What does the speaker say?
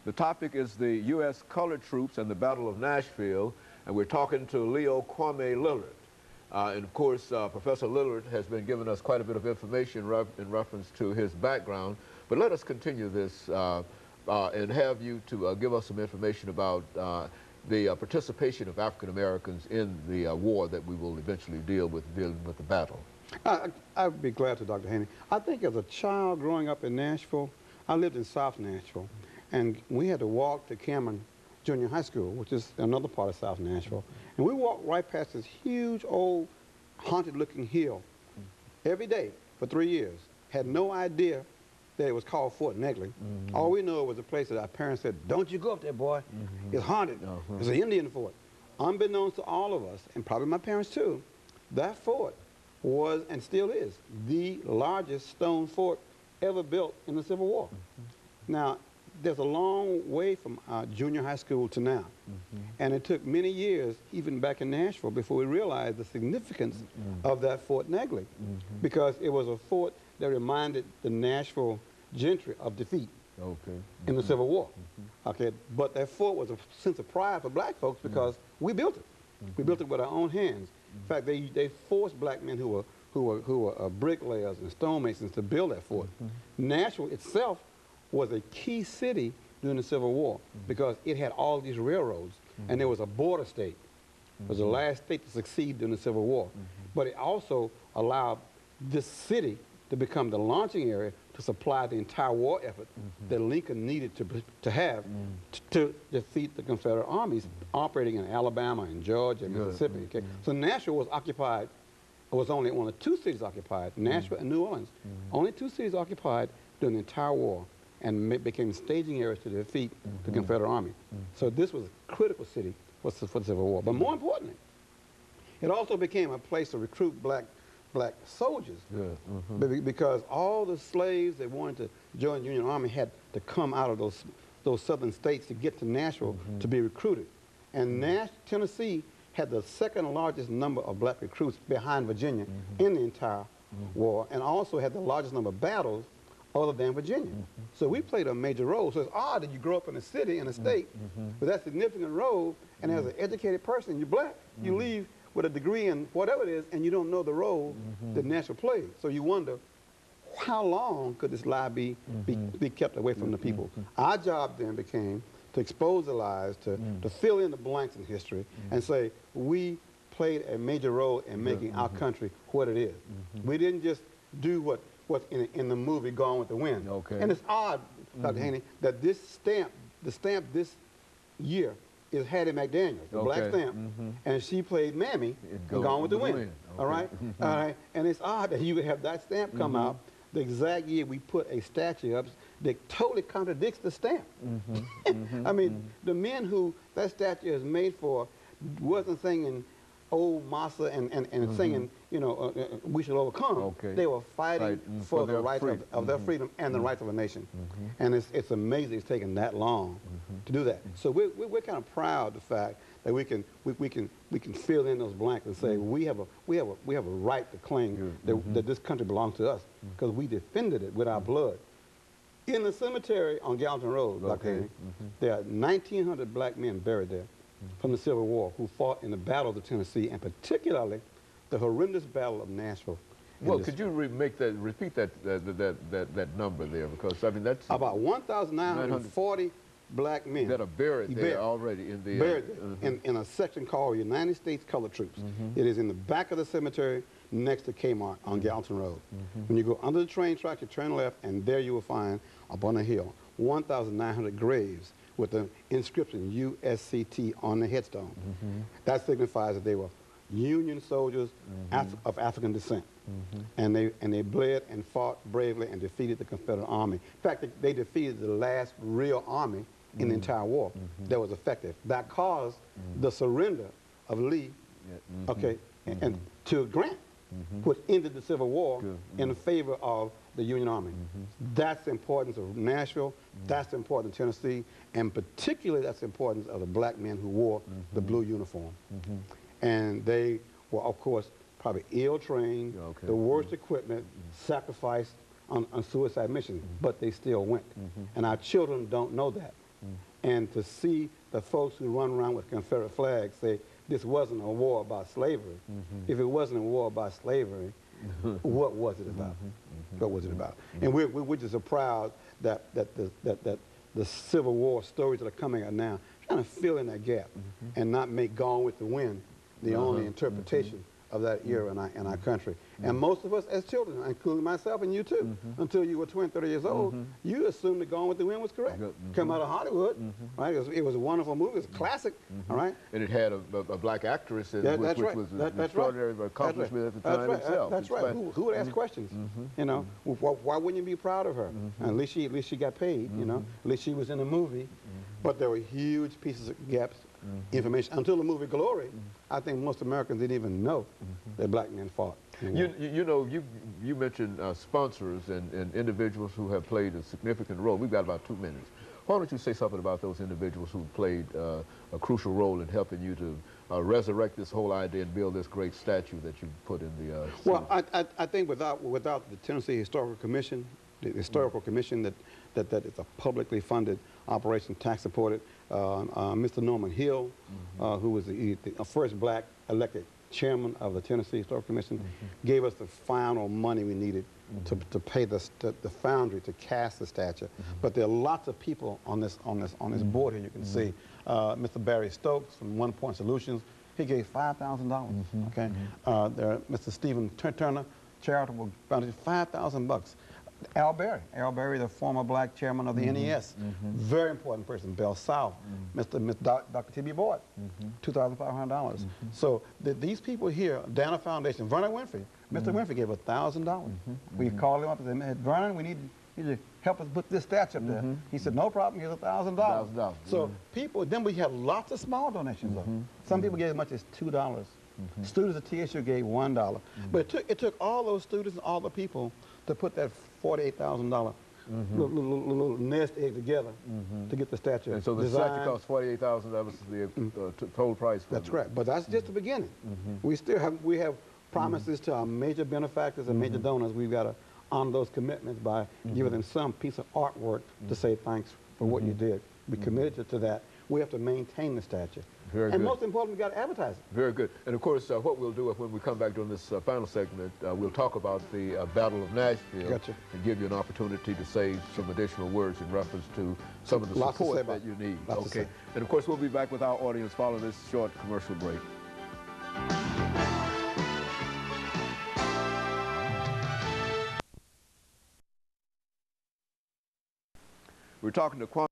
The topic is the U.S. colored troops and the Battle of Nashville, and we're talking to Leo Kwame Lillard. And of course, Professor Lillard has been giving us quite a bit of information in reference to his background. But let us continue this and have you to give us some information about the participation of African Americans in the war that we will eventually dealing with the battle. I'd be glad to, Dr. Haney. I think as a child growing up in Nashville, I lived in South Nashville, and we had to walk to Cameron Junior High School, which is another part of South Nashville. And we walked right past this huge old haunted-looking hill every day for 3 years. Had no idea that it was called Fort Negley. All we knew was a place that our parents said, "Don't you go up there, boy. It's haunted. It's an Indian fort." Unbeknownst to all of us, and probably my parents too, that fort was, and still is, the largest stone fort ever built in the Civil War. Now, there's a long way from junior high school to now. And it took many years, even back in Nashville, before we realized the significance of that Fort Negley, because it was a fort that reminded the Nashville gentry of defeat in the Civil War. But that fort was a sense of pride for black folks because we built it. We built it with our own hands. In fact, they forced black men who were bricklayers and stonemasons to build that fort. Nashville itself was a key city during the Civil War because it had all these railroads, and it was a border state. It was the last state to succeed during the Civil War. But it also allowed this city to become the launching area to supply the entire war effort that Lincoln needed to have to defeat the Confederate armies operating in Alabama and Georgia and Mississippi. So Nashville was occupied. It was only one of two cities occupied, Nashville and New Orleans. Only two cities occupied during the entire war, and became staging areas to defeat the Confederate Army. So this was a critical city for the Civil War. But more importantly, it also became a place to recruit black soldiers because all the slaves that wanted to join the Union Army had to come out of those southern states to get to Nashville to be recruited. And Tennessee had the second largest number of black recruits behind Virginia in the entire war, and also had the largest number of battles other than Virginia. So we played a major role. So it's odd that you grow up in a city, in a state, with that significant role, and as an educated person, you're black, you leave with a degree in whatever it is, and you don't know the role that Nashville played. So you wonder, how long could this lie be kept away from the people? Our job then became to expose the lies, to fill in the blanks in history, and say, we played a major role in making our country what it is. We didn't just do what's in the movie Gone with the Wind. And it's odd, Dr. Haney, that this stamp, the stamp this year, is Hattie McDaniel, the black stamp, and she played Mammy in Gone with the Wind. All right? And it's odd that you would have that stamp come out the exact year we put a statue up that totally contradicts the stamp. I mean, the men who that statue is made for wasn't singing old Massa and singing, you know, we shall overcome. They were fighting for the rights of their freedom and the rights of a nation. And it's amazing it's taken that long to do that. So we're kind of proud of the fact that we can fill in those blanks and say we have a right to claim that this country belongs to us because we defended it with our blood. In the cemetery on Gallatin Road, Dr. Haney, there are 1,900 black men buried there from the Civil War who fought in the Battle of Tennessee, and particularly the horrendous Battle of Nashville. Well, could you repeat that number there? Because I mean that's about 1,940 black men that are buried there already in the buried in a section called United States Colored Troops. It is in the back of the cemetery next to Kmart on Gallatin Road. When you go under the train track, you turn left, and there you will find up on the hill 1,900 graves with the inscription USCT on the headstone. That signifies that they were Union soldiers of African descent. And they bled and fought bravely and defeated the Confederate Army. In fact, they defeated the last real army in the entire war that was effective. That caused the surrender of Lee and to Grant, which ended the Civil War in favor of the Union Army. That's the importance of Nashville, that's the importance of Tennessee, and particularly that's the importance of the black men who wore the blue uniform. And they were, of course, probably ill-trained, the worst equipment, sacrificed on suicide missions, but they still went. And our children don't know that. And to see the folks who run around with Confederate flags say this wasn't a war about slavery. If it wasn't a war about slavery, what was it about? What was it about? And we're just so proud that the Civil War stories that are coming out now trying to fill in that gap and not make Gone with the Wind the only interpretation of that era in our country. And most of us as children, including myself and you too, until you were 20, 30 years old, you assumed that Gone with the Wind was correct. Come out of Hollywood, right? It was a wonderful movie. It was a classic, all right? And it had a black actress in it, which was an extraordinary accomplishment at the time itself. That's right. Who would ask questions? You know, why wouldn't you be proud of her? At least she got paid, you know? At least she was in the movie. But there were huge pieces of gaps, information. Until the movie Glory, I think most Americans didn't even know that black men fought. You know, you mentioned sponsors and individuals who have played a significant role. We've got about 2 minutes. Why don't you say something about those individuals who played a crucial role in helping you to resurrect this whole idea and build this great statue that you put in the Well, I think without the Tennessee Historical Commission, the historical commission that is a publicly funded operation, tax supported, Mr. Norman Hill, who was the first black elected chairman of the Tennessee Historical Commission, gave us the final money we needed to pay the foundry to cast the statue. But there are lots of people on this board here. You can see Mr. Barry Stokes from One Point Solutions. He gave $5,000. Okay, there are Mr. Stephen Turner, charitable foundation, $5,000. Al Berry, the former black chairman of the NES, very important person. Bell South, Dr. T.B. Boyd, $2,500. So these people here, Dana Foundation, Vernon Winfrey, Mr. Winfrey gave $1,000. We called him up and said, Vernon, we need you to help us put this statue up there. He said, no problem, here's $1,000. So people, then we have lots of small donations. Some people gave as much as $2. Students at TSU gave $1. But it took all those students and all the people to put that $48,000 little nest egg together to get the statue. And so the statue cost $48,000. That was the total price for That's right. But that's just the beginning. We still have promises to our major benefactors and major donors. We've got to honor those commitments by giving them some piece of artwork to say thanks for what you did. We committed to that. We have to maintain the statue. Very and good. most importantly, we got to advertise it. Very good. And of course, what we'll do when we come back during this final segment, we'll talk about the Battle of Nashville and give you an opportunity to say some additional words in reference to some of the support that you need. Okay. And of course, we'll be back with our audience following this short commercial break. We're talking to Kwame